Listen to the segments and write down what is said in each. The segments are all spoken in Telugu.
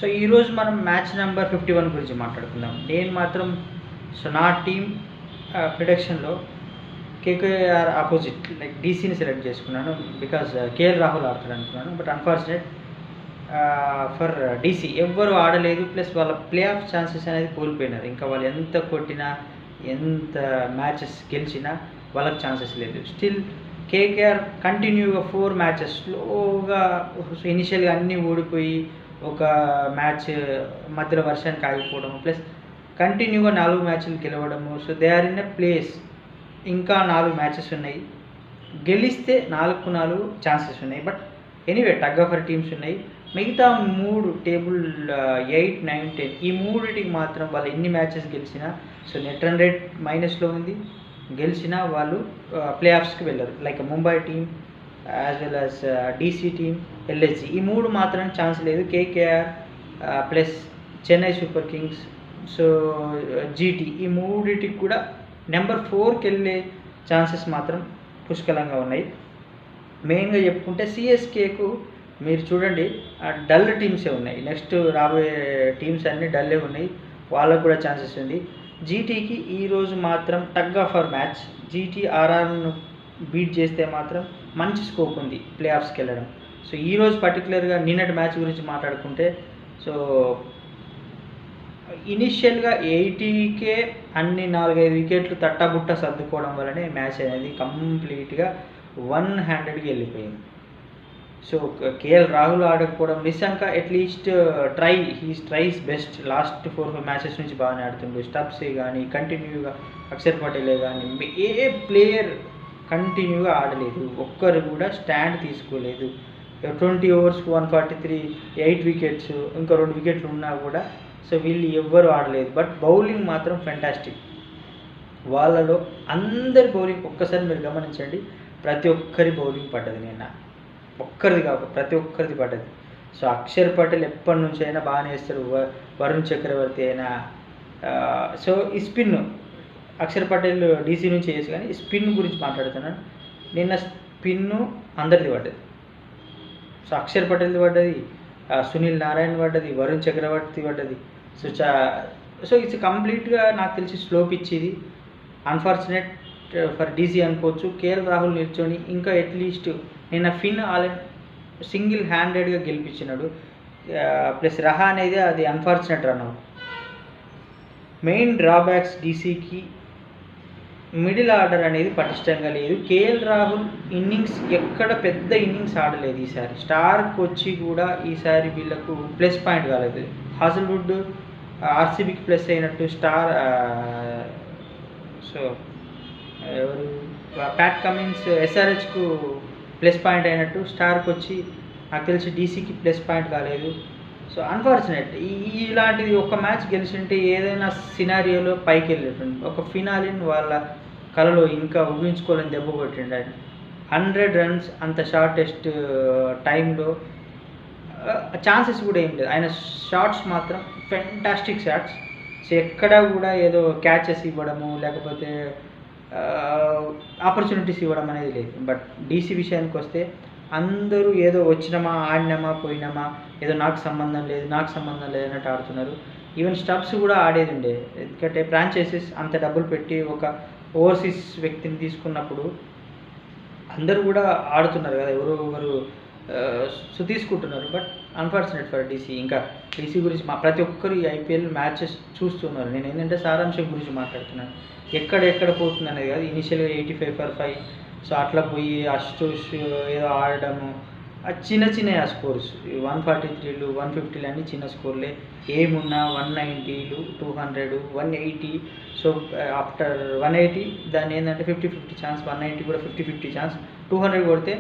సో ఈరోజు మనం మ్యాచ్ నెంబర్ 51 గురించి మాట్లాడుకుందాం. నేను మాత్రం నా టీమ్ ప్రిడిక్షన్లో కేకేఆర్ ఆపోజిట్ లైక్ డీసీని సెలెక్ట్ చేసుకున్నాను. బికాజ్ కేఎల్ రాహుల్ ఆడతాడు అనుకున్నాను. బట్ అన్ఫార్చునేట్ ఫర్ డీసీ ఎవ్వరు ఆడలేదు. ప్లస్ వాళ్ళ ప్లే ఆఫ్ ఛాన్సెస్ అనేది కోల్పోయినారు. ఇంకా వాళ్ళు ఎంత కొట్టినా ఎంత మ్యాచెస్ గెలిచినా వాళ్ళకి ఛాన్సెస్ లేదు. స్టిల్ కేకేఆర్ కంటిన్యూగా 4 మ్యాచెస్ స్లోగా ఇనిషియల్గా అన్నీ ఓడిపోయి ఒక మ్యాచ్ మధ్యలో వర్షానికి ఆగిపోవడం, ప్లస్ కంటిన్యూగా 4 మ్యాచ్లు గెలవడము. So they are in a place. ఇంకా 4 మ్యాచెస్ ఉన్నాయి, గెలిస్తే 4 ఛాన్సెస్ ఉన్నాయి. But anyway tug of war teams ఉన్నాయి. మిగతా 3 టేబుల్ 8, 9, 10 ఈ 3టికి మాత్రం వాళ్ళు ఎన్ని మ్యాచెస్ గెలిచినా సో నెట్ రన్ రేట్ మైనస్లో ఉంది. గెలిచినా వాళ్ళు ప్లే ఆఫ్స్కి వెళ్ళరు. Like Mumbai team as well as DC team, LSG ఈ 3 మాత్రం ఛాన్స్ లేదు. KKR plus Chennai super Kings, so GT ఈ 3టికి కూడా నెంబర్ 4కి వెళ్ళే ఛాన్సెస్ మాత్రం పుష్కలంగా ఉన్నాయి. మెయిన్గా చెప్పుకుంటే సిఎస్కేకు మీరు చూడండి డల్ టీమ్సే ఉన్నాయి. నెక్స్ట్ రాబోయే టీమ్స్ అన్నీ డల్లే ఉన్నాయి, వాళ్ళకు కూడా ఛాన్సెస్ ఉంది. జీటీకి ఈరోజు మాత్రం టగ్ ఆఫర్ మ్యాచ్. జీటీ ఆర్ఆర్ను బీట్ చేస్తే మాత్రం మంచి స్కోప్ ఉంది ప్లే ఆఫ్స్కి వెళ్ళడం. సో ఈరోజు పర్టికులర్గా నిన్నటి మ్యాచ్ గురించి మాట్లాడుకుంటే సో ఇనిషియల్గా 80కే అన్ని 4-5 వికెట్లు తట్టబుట్ట సర్దుకోవడం వల్లనే మ్యాచ్ అనేది కంప్లీట్గా 100కి వెళ్ళిపోయింది. సో కేఎల్ రాహుల్ ఆడకపోవడం, Nissanka at least tries best. Last 4-5 matches నుంచి బాగానే ఆడుతుండే. స్టబ్సే కానీ కంటిన్యూగా అక్షర్ పటేలే కానీ ఏ ప్లేయర్ కంటిన్యూగా ఆడలేదు. ఒక్కరు కూడా స్టాండ్ తీసుకోలేదు. 20 ఓవర్స్కి 143, 8 వికెట్స్, ఇంకా 2 వికెట్లు ఉన్నా కూడా సో వీళ్ళు ఎవ్వరు ఆడలేదు. బట్ బౌలింగ్ మాత్రం ఫెంటాస్టిక్. వాళ్ళలో అందరి బౌలింగ్ ఒక్కసారి మీరు గమనించండి, ప్రతి ఒక్కరి బౌలింగ్ పడ్డది. నిన్న ఒక్కరిది కాదు ప్రతి ఒక్కరిది పడ్డది. సో అక్షర్ పటేల్ ఎప్పటి నుంచి అయినా బాగానే వేస్తారు, వరుణ్ చక్రవర్తి అయినా. సో ఈ స్పిన్ అక్షర్ పటేల్ డీసీ నుంచి వేసి, కానీ స్పిన్ గురించి మాట్లాడుతున్నాను. నిన్న స్పిన్ను అందరిది పడ్డది. సో అక్షర్ పటేల్ది పడ్డది, సునీల్ నారాయణ పడ్డది, వరుణ్ చక్రవర్తి పడ్డది. సో ఇట్స్ కంప్లీట్గా నాకు తెలిసి స్లో పిచ్ ఇది. అన్ఫార్చునేట్ ఫర్ డీసీ అనుకోవచ్చు. కేఎల్ రాహుల్ నిల్చొని ఇంకా అట్లీస్ట్ నిన్న ఫిన్ ఆలెన్ సింగిల్ హ్యాండెడ్గా గెలిపించినాడు. ప్లస్ రహా అనేది అది unfortunate run out. Main drawbacks డీసీకి మిడిల్ ఆర్డర్ అనేది పటిష్టంగా లేదు. కేఎల్ రాహుల్ ఇన్నింగ్స్ ఎక్కడ పెద్ద ఇన్నింగ్స్ ఆడలేదు ఈసారి. స్టార్క్ వచ్చి కూడా ఈసారి వీళ్ళకు ప్లస్ పాయింట్ కాలేదు. హాజల్వుడ్ ఆర్సీబీకి ప్లస్ అయినట్టు సో ఎవరు ప్యాట్ కమిన్స్ ఎస్ఆర్హెచ్కు ప్లస్ పాయింట్ అయినట్టు స్టార్క్ వచ్చి నాకు తెలిసి డీసీకి ప్లస్ పాయింట్ కాలేదు. సో అన్ఫార్చునేట్ ఇలాంటిది ఒక మ్యాచ్ గెలిచింటే ఏదైనా సినారియోలో పైకి వెళ్ళేటండి. ఒక ఫినాలిన్ వాళ్ళ కళలో ఇంకా ఊహించుకోవాలని దెబ్బ కొట్టిండు ఆయన. 100 రన్స్ అంత షార్టెస్ట్ టైంలో ఛాన్సెస్ కూడా ఏం లేదు. ఆయన షాట్స్ మాత్రం ఫెంటాస్టిక్ షాట్స్. సో ఎక్కడా కూడా ఏదో క్యాచెస్ ఇవ్వడము లేకపోతే ఆపర్చునిటీస్ ఇవ్వడం అనేది లేదు. బట్ డీసీ విషయానికి వస్తే అందరూ ఏదో వచ్చినామా ఆడినామా పోయినామా, ఏదో నాకు సంబంధం లేదు అన్నట్టు ఆడుతున్నారు. ఈవెన్ స్టబ్స్ కూడా ఆడేది ఉండే. ఎందుకంటే ఫ్రాంచైజెస్ అంత డబ్బులు పెట్టి ఒక ఓవర్సీస్ వ్యక్తిని తీసుకున్నప్పుడు అందరూ కూడా ఆడుతున్నారు కదా, ఎవరు సో తీసుకుంటున్నారు. But unfortunate for DC. ఇంకా డీసీ గురించి ప్రతి ఒక్కరు ఈ ఐపీఎల్ మ్యాచెస్ చూస్తున్నారు. నేను ఏంటంటే సారాంశం గురించి మాట్లాడుతున్నాను. ఎక్కడ పోతుంది అనేది కాదు. ఇనిషియల్గా 85 for 5 సో అట్లా పోయి అస్టోష్ ఏదో ఆడడము, చిన్న ఆ స్కోర్స్ 143లు 150లు అన్నీ చిన్న స్కోర్లే. ఏమున్నా 190లు 200 180. సో ఆఫ్టర్ 180 దాన్ని ఏంటంటే 50-50 ఛాన్స్, 190 కూడా 50-50 ఛాన్స్, 200 కొడితే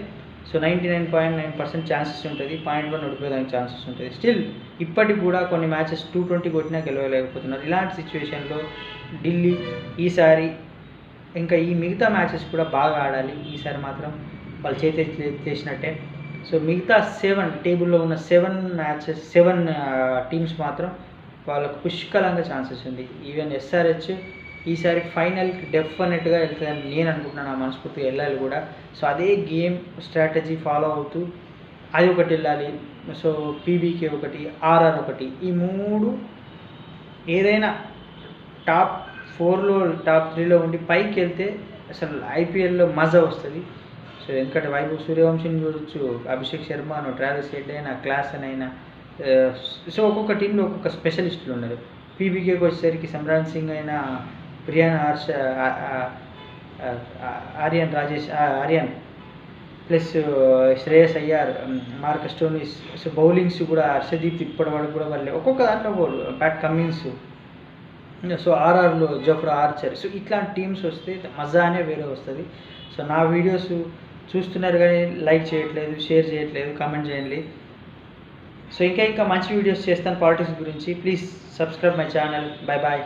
సో 99.9% ఛాన్సెస్ ఉంటుంది. 0.1 ఓడిపోయేదానికి ఛాన్సెస్ ఉంటుంది. స్టిల్ ఇప్పటికి కూడా కొన్ని మ్యాచెస్ 220 కొట్టినా గెలవలేకపోతున్నారు. ఇలాంటి సిచ్యువేషన్లో ఢిల్లీ ఈసారి ఇంకా ఈ మిగతా మ్యాచెస్ కూడా బాగా ఆడాలి. ఈసారి మాత్రం వాళ్ళు చేసినట్టే. సో మిగతా 7 టేబుల్లో ఉన్న 7 టీమ్స్ మాత్రం వాళ్ళకు పుష్కలంగా ఛాన్సెస్ ఉంది. ఈవెన్ ఎస్ఆర్హెచ్ ఈసారి ఫైనల్కి డెఫినెట్గా వెళ్తుందని నేను అనుకుంటున్నాను. మనస్ఫూర్తిగా వెళ్ళాలి కూడా. సో అదే గేమ్ స్ట్రాటజీ ఫాలో అవుతూ అది ఒకటి వెళ్ళాలి. సో పీబీకే ఒకటి, ఆర్ఆర్ ఒకటి, ఈ 3 ఏదైనా టాప్ 4లో టాప్ 3లో ఉండి పైకి వెళ్తే అసలు ఐపీఎల్లో మజా వస్తుంది. సో ఎందుకంటే వైభవ్ సూర్యవంశీని చూడొచ్చు, అభిషేక్ శర్మను, ట్రావిస్ హెడ్ అయినా, క్లాసన్ అయినా. సో ఒక్కొక్క టీంలో ఒక్కొక్క స్పెషలిస్టులు ఉన్నారు. పీబీకేకి వచ్చేసరికి సమ్రాన్ సింగ్ అయినా, Priyan Aryan plus Shreyas Iyer, Marcus Stoinis. So bowlings కూడా హర్షదీప్ ఇప్పటి వరకు కూడా వాళ్ళు ఒక్కొక్క దాంట్లో Pat Cummins. So ఆర్ఆర్లో Jofra Archer. So ఇట్లాంటి టీమ్స్ వస్తే మజానే వేరే వస్తుంది. సో నా వీడియోస్ చూస్తున్నారు కానీ లైక్ చేయట్లేదు, షేర్ చేయట్లేదు, కామెంట్ చేయండి. సో ఇంకా మంచి వీడియోస్ చేస్తాను పాలిటిక్స్ గురించి. Please subscribe my channel. Bye bye.